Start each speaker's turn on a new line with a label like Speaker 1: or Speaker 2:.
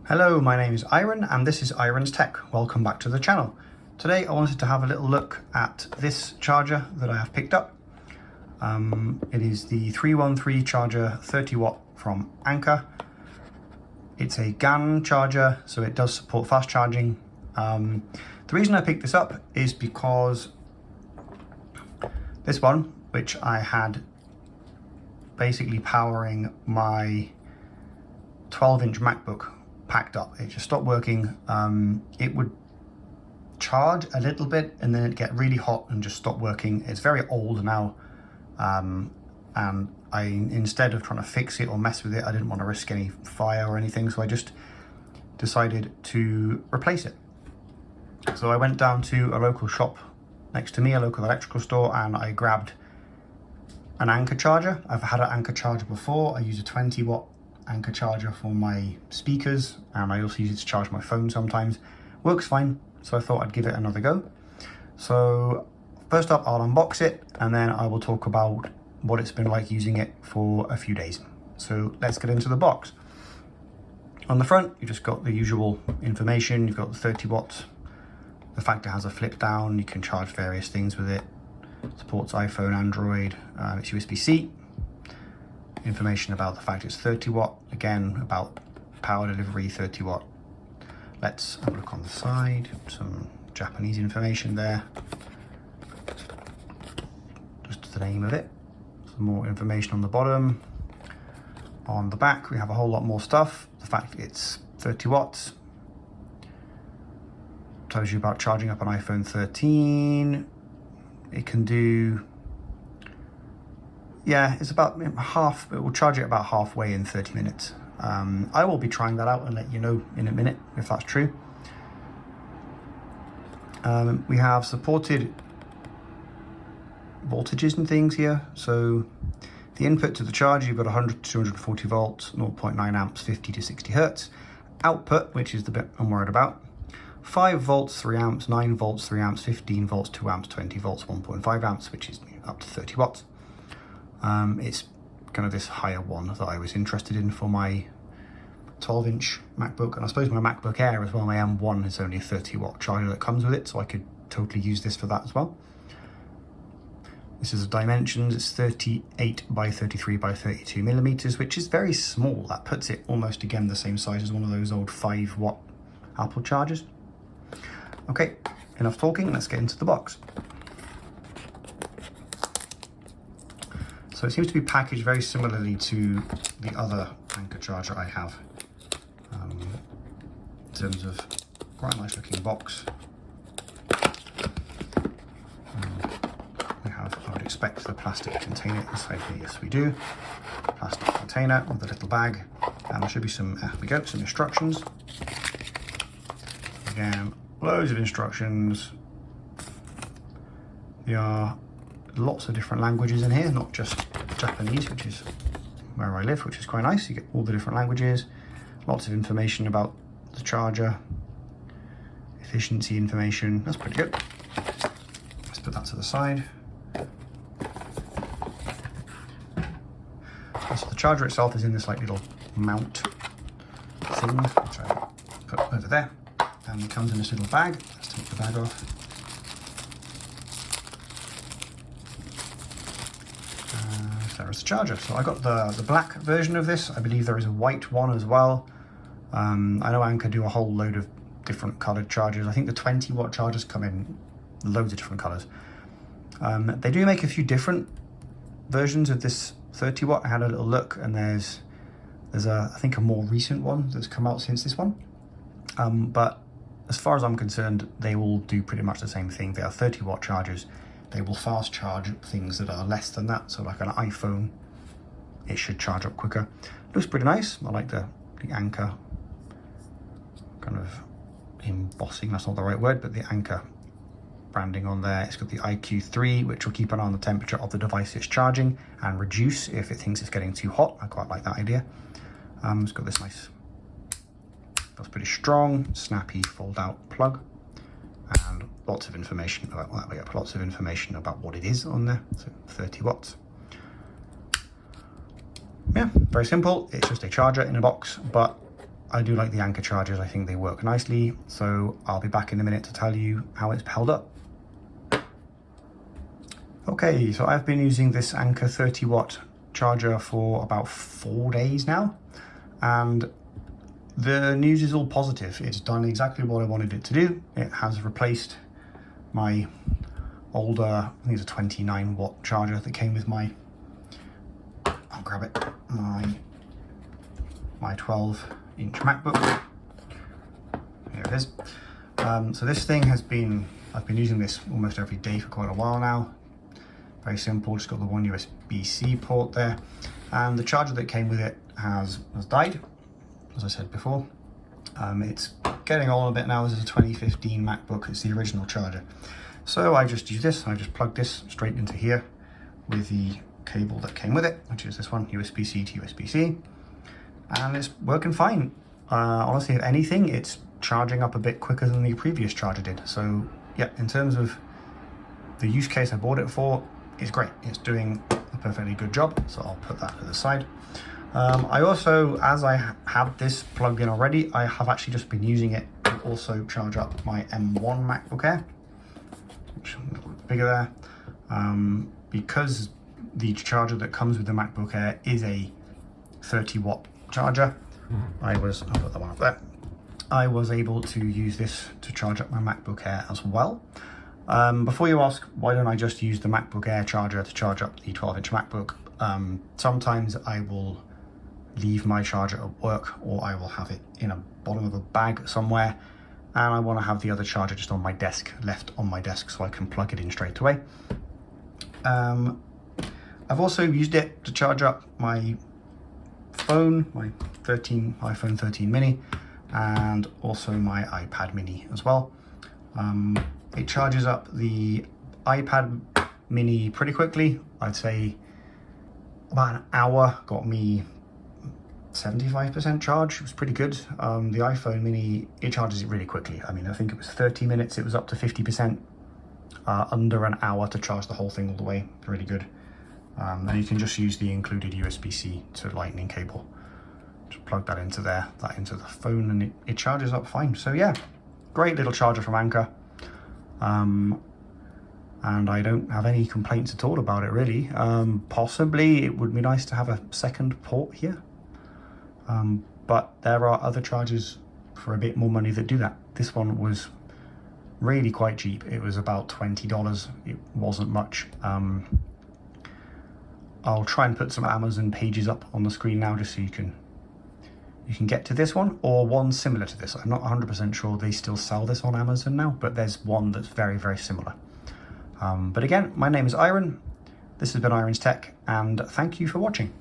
Speaker 1: Hello, my name is Iron and this is Iron's Tech. Welcome back to the channel. Today I wanted to have a little look at this charger that I have picked up. It is the 313 charger 30 watt from Anker. It's a GAN charger, so it does support fast charging. The reason I picked this up is because this one, which I had basically powering my 12-inch MacBook, packed up. It just stopped working. It would charge a little bit and then it'd get really hot and just stop working. It's very old now, and I, instead of trying to fix it or mess with it, I didn't want to risk any fire or anything, so I just decided to replace it. So I went down to a local shop next to me, a local electrical store, and I grabbed an Anker charger. I've had an Anker charger before. I use a 20 watt Anker charger for my speakers, and I also use it to charge my phone sometimes. Works fine, so I thought I'd give it another go. So first up, I'll unbox it and then I will talk about what it's been like using it for a few days. So let's get into the box. On the front, you just got the usual information. You've got the 30 watts, the fact it has a flip down, you can charge various things with it, supports iPhone, Android, it's USB-C. Information about the fact it's 30 watt, again about power delivery, 30 watt. Let's have a look on the side, some Japanese information there, just the name of it. Some more information on the bottom. On the back we have a whole lot more stuff. The fact it's 30 watts tells you about charging up an iPhone 13. It can do, yeah, it's about half, it will charge it about halfway in 30 minutes. I will be trying that out and let you know in a minute if that's true. We have supported voltages and things here. So the input to the charger, you've got 100 to 240 volts, 0.9 amps, 50 to 60 hertz. Output, which is the bit I'm worried about, 5 volts, 3 amps, 9 volts, 3 amps, 15 volts, 2 amps, 20 volts, 1.5 amps, which is up to 30 watts. It's kind of this higher one that I was interested in for my 12-inch MacBook, and I suppose my MacBook Air as well. My M1 is only a 30 watt charger that comes with it, so I could totally use this for that as well. This is the dimensions. It's 38 by 33 by 32 millimeters, which is very small. That puts it almost again the same size as one of those old 5 watt Apple chargers. Okay, enough talking, let's get into the box. So it seems to be packaged very similarly to the other Anker charger I have, in terms of quite a nice looking box. We have, I would expect, the plastic container inside here. Yes, we do. Plastic container with a little bag, and there should be some, there we go, some instructions. Again, loads of instructions. There are lots of different languages in here, not just Japanese, which is where I live, which is quite nice. You get all the different languages, lots of information about the charger, efficiency information. That's pretty good. Let's put that to the side. So the charger itself is in this like little mount thing, which I put over there, and it comes in this little bag. Let's take the bag off. There is the charger. So I got the black version of this. I believe there is a white one as well. I know Anker do a whole load of different colored chargers. I think the 20 watt chargers come in loads of different colors. They do make a few different versions of this 30 watt. I had a little look, and there's I think a more recent one that's come out since this one. But as far as I'm concerned, they all do pretty much the same thing. They are 30 watt chargers. They will fast charge things that are less than that. So like an iPhone, it should charge up quicker. Looks pretty nice. I like the Anker kind of embossing, that's not the right word, but the Anker branding on there. It's got the IQ3, which will keep an eye on the temperature of the device it's charging and reduce if it thinks it's getting too hot. I quite like that idea. It's got this nice, feels pretty strong, snappy fold out plug, and lots of information about that. We have lots of information about what it is on there. So 30 watts. Yeah, very simple. It's just a charger in a box, but I do like the Anker chargers. I think they work nicely. So I'll be back in a minute to tell you how it's held up. Okay, so I've been using this Anker 30-watt charger for about 4 days now, and the news is all positive. It's done exactly what I wanted it to do. It has replaced my older, I think it's a 29-watt charger that came with my, I'll grab it, my 12-inch MacBook. Here it is. So this thing has been, I've been using this almost every day for quite a while now. Very simple, just got the one USB-C port there. And the charger that came with it has died, as I said before. It's getting on a bit now. This is a 2015 MacBook, it's the original charger. So I just use this, I just plug this straight into here with the cable that came with it, which is this one, USB-C to USB-C. And it's working fine. Honestly, if anything, it's charging up a bit quicker than the previous charger did. So yeah, in terms of the use case I bought it for, it's great. It's doing a perfectly good job. So I'll put that to the side. I also, as I have this plugged in already, I have actually just been using it to also charge up my M1 MacBook Air, which is a little bit bigger there. Because the charger that comes with the MacBook Air is a 30-watt charger, I'll put that one up there. I was able to use this to charge up my MacBook Air as well. Before you ask, why don't I just use the MacBook Air charger to charge up the 12-inch MacBook? Sometimes I will leave my charger at work, or I will have it in a bottom of a bag somewhere, and I want to have the other charger just on my desk, left on my desk, so I can plug it in straight away. I've also used it to charge up my phone, my iPhone 13 mini, and also my iPad mini as well. It charges up the iPad mini pretty quickly. I'd say about an hour got me 75% charge. It was pretty good. The iPhone mini, it charges it really quickly. I mean, I think it was 30 minutes, it was up to 50%. Under an hour to charge the whole thing all the way. Really good. And you can just use the included USB-C to Lightning cable. Just plug that into there, that into the phone, and it charges up fine. So yeah, great little charger from Anker. And I don't have any complaints at all about it, really. Possibly it would be nice to have a second port here. But there are other chargers for a bit more money that do that. This one was really quite cheap. It was about $20. It wasn't much. I'll try and put some Amazon pages up on the screen now, just so you can get to this one, or one similar to this. I'm not 100% sure they still sell this on Amazon now, but there's one that's very, very similar. But again, my name is Iron. This has been Iron's Tech, and thank you for watching.